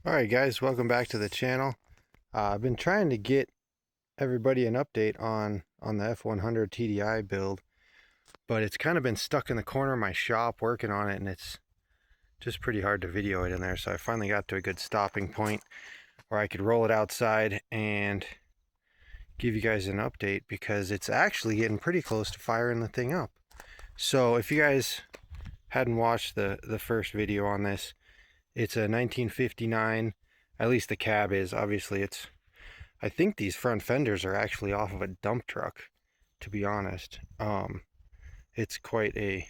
Alright guys, welcome back to the channel. I've been trying to get everybody an update on the F100 TDI build, but it's kind of been stuck in the corner of my shop working on it, and it's just pretty hard to video it in there. So I finally got to a good stopping point where I could roll it outside and give you guys an update, because it's actually getting pretty close to firing the thing up. So if you guys hadn't watched the first video on this, it's a 1959, at least the cab is. Obviously I think these front fenders are actually off of a dump truck, to be honest. It's quite a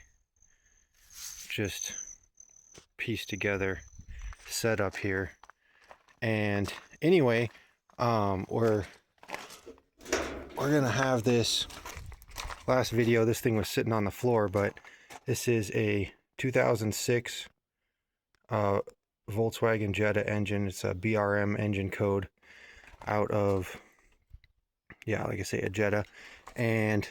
just pieced together setup here. And anyway, we're gonna have this. Last video, this thing was sitting on the floor, but this is a 2006 Volkswagen Jetta engine. It's a BRM engine code out of, yeah, like I say, a Jetta. And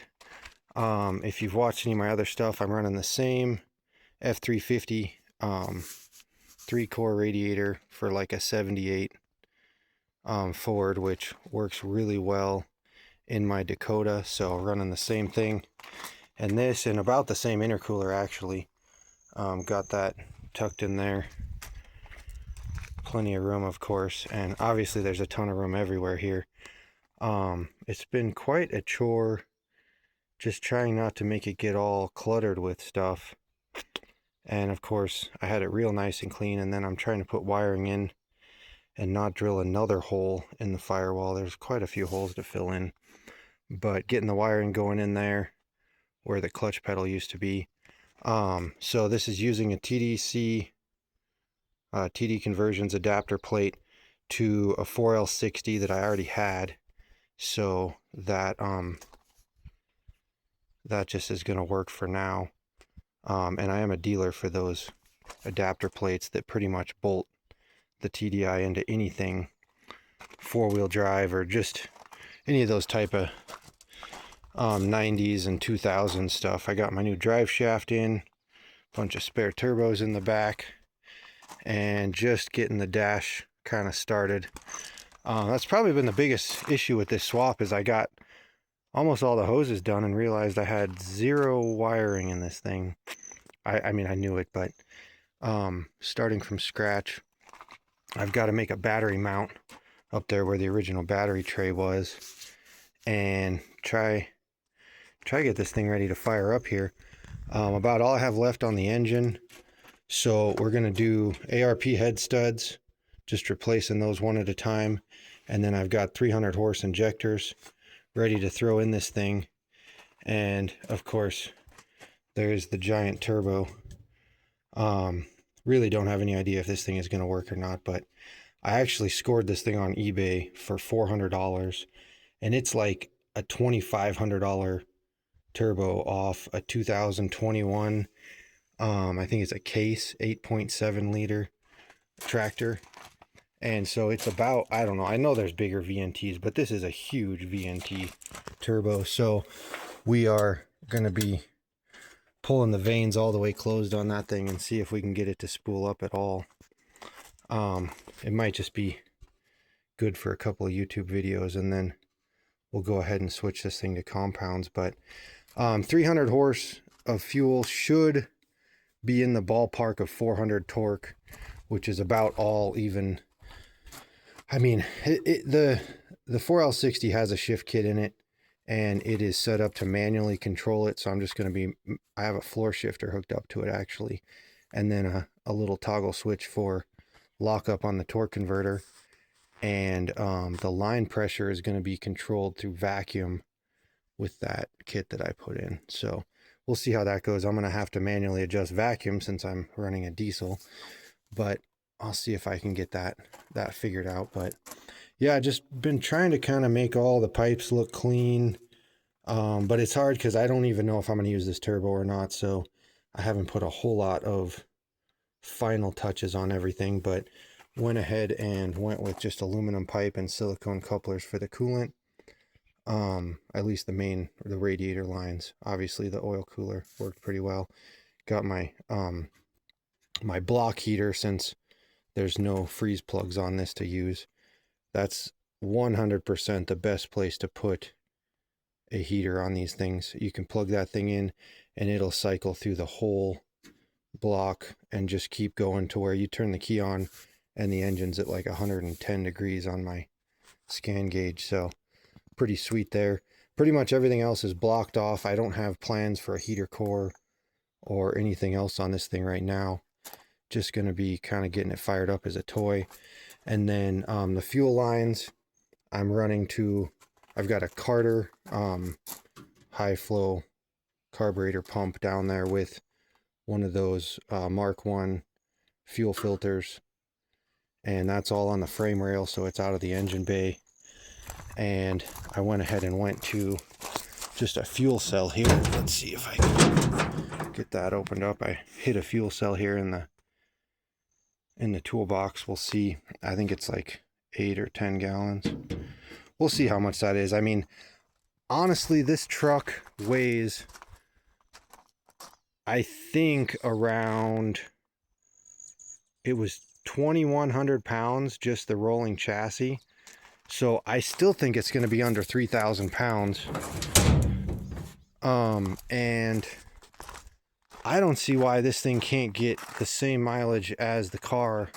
if you've watched any of my other stuff, I'm running the same F350 three-core radiator for like a 78 Ford, which works really well in my Dakota. So running the same thing, and this, and about the same intercooler actually. Got that tucked in there. Plenty of room, of course, and obviously there's a ton of room everywhere here. It's been quite a chore just trying not to make it get all cluttered with stuff. And of course I had it real nice and clean, and then I'm trying to put wiring in and not drill another hole in the firewall. There's quite a few holes to fill in, but getting the wiring going in there where the clutch pedal used to be. So this is using a TD conversions adapter plate to a 4L60 that I already had. So that that just is going to work for now. And I am a dealer for those adapter plates that pretty much bolt the TDI into anything four-wheel drive, or just any of those type of 90s and 2000s stuff. I got my new drive shaft in, bunch of spare turbos in the back, and just getting the dash kind of started. That's probably been the biggest issue with this swap, is I got almost all the hoses done and realized I had zero wiring in this thing. I mean, I knew it, but starting from scratch, I've got to make a battery mount up there where the original battery tray was, and try get this thing ready to fire up here. About all I have left on the engine. So we're going to do ARP head studs, just replacing those one at a time. And then I've got 300 horse injectors ready to throw in this thing. And of course, there's the giant turbo. Really don't have any idea if this thing is going to work or not, but I actually scored this thing on eBay for $400, and it's like a $2,500 turbo off a 2021, I think it's a Case 8.7 liter tractor. And so it's about, I don't know, I know there's bigger VNTs, but this is a huge VNT turbo. So we are going to be pulling the vanes all the way closed on that thing and see if we can get it to spool up at all. It might just be good for a couple of YouTube videos, and then we'll go ahead and switch this thing to compounds. But 300 horse of fuel should be in the ballpark of 400 torque, which is about all even. I mean, the 4L60 has a shift kit in it, and it is set up to manually control it. So I'm just going to be, I have a floor shifter hooked up to it actually, and then a little toggle switch for lockup on the torque converter. And the line pressure is going to be controlled through vacuum with that kit that I put in. So we'll see how that goes. I'm going to have to manually adjust vacuum since I'm running a diesel, but I'll see if I can get that figured out. But yeah, just been trying to kind of make all the pipes look clean. But it's hard because I don't even know if I'm going to use this turbo or not. So I haven't put a whole lot of final touches on everything, but went ahead and went with just aluminum pipe and silicone couplers for the coolant. At least the radiator lines. Obviously the oil cooler worked pretty well. Got my my block heater, since there's no freeze plugs on this to use. That's 100% the best place to put a heater on these things. You can plug that thing in and it'll cycle through the whole block and just keep going to where you turn the key on and the engine's at like 110 degrees on my scan gauge. So pretty sweet there. Pretty much everything else is blocked off. I don't have plans for a heater core or anything else on this thing right now. Just going to be kind of getting it fired up as a toy. And then the fuel lines, I'm running to, I've got a Carter high flow carburetor pump down there with one of those Mark 1 fuel filters. And that's all on the frame rail, so it's out of the engine bay. And I went ahead and went to just a fuel cell here. Let's see if I can get that opened up. I hit a fuel cell here in the toolbox. We'll see. I think it's like 8 or 10 gallons. We'll see how much that is. I mean, honestly, this truck weighs, I think, around, it was 2,100 pounds, just the rolling chassis. So I still think it's going to be under 3,000 pounds. And I don't see why this thing can't get the same mileage as the car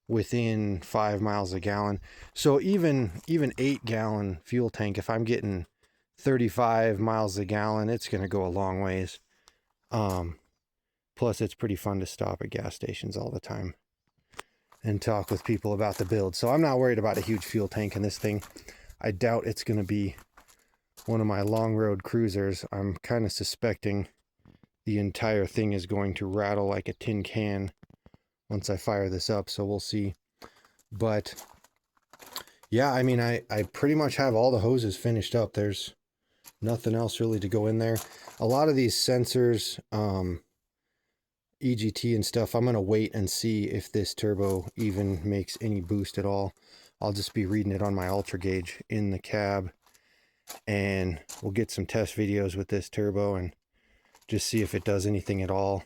within 5 miles a gallon. So even 8-gallon fuel tank, if I'm getting 35 miles a gallon, it's going to go a long ways. Plus it's pretty fun to stop at gas stations all the time and talk with people about the build. So I'm not worried about a huge fuel tank in this thing. I doubt it's going to be one of my long road cruisers. I'm kind of suspecting the entire thing is going to rattle like a tin can once I fire this up, so we'll see. But yeah, I mean, I pretty much have all the hoses finished up. There's nothing else really to go in there. A lot of these sensors, EGT and stuff, I'm going to wait and see if this turbo even makes any boost at all. I'll just be reading it on my ultra gauge in the cab, and we'll get some test videos with this turbo and just see if it does anything at all.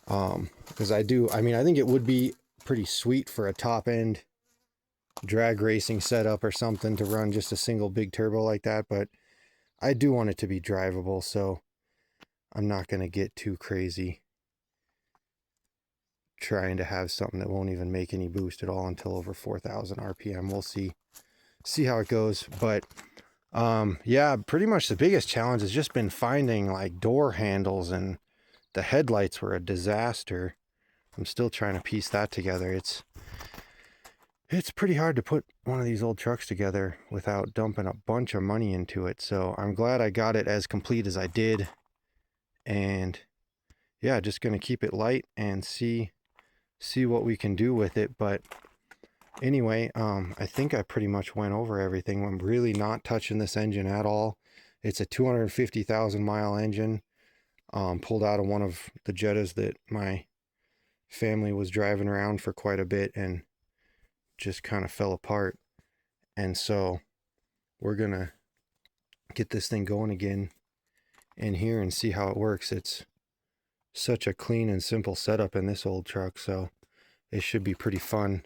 Because I think it would be pretty sweet for a top end drag racing setup or something to run just a single big turbo like that, but I do want it to be drivable, so I'm not going to get too crazy trying to have something that won't even make any boost at all until over 4,000 RPM. We'll see how it goes. But yeah, pretty much the biggest challenge has just been finding like door handles, and the headlights were a disaster. I'm still trying to piece that together. It's pretty hard to put one of these old trucks together without dumping a bunch of money into it. So I'm glad I got it as complete as I did. And yeah, just going to keep it light and see what we can do with it. But anyway, I think I pretty much went over everything. I'm really not touching this engine at all. It's a 250,000 mile engine, pulled out of one of the Jettas that my family was driving around for quite a bit and just kind of fell apart. And so we're gonna get this thing going again in here and see how it works. It's such a clean and simple setup in this old truck, so it should be pretty fun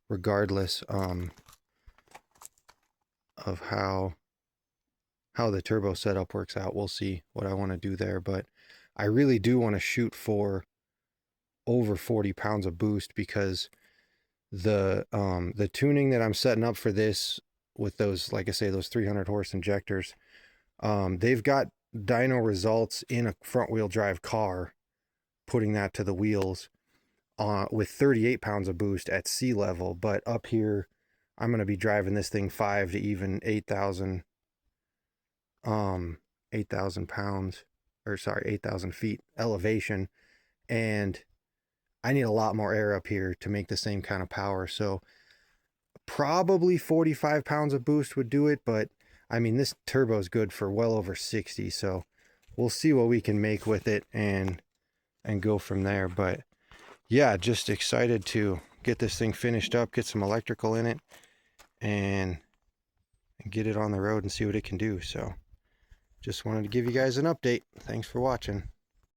regardless of how the turbo setup works out. We'll see what I want to do there, but I really do want to shoot for over 40 pounds of boost, because the tuning that I'm setting up for this with those, like I say, those 300 horse injectors, they've got dyno results in a front wheel drive car, putting that to the wheels with 38 pounds of boost at sea level. But up here, I'm going to be driving this thing 5 to even 8,000 pounds, or sorry, 8,000 feet elevation. And I need a lot more air up here to make the same kind of power. So probably 45 pounds of boost would do it. But I mean, this turbo is good for well over 60. So we'll see what we can make with it and go from there. But yeah, just excited to get this thing finished up, get some electrical in it, and get it on the road and see what it can do. So just wanted to give you guys an update. Thanks for watching.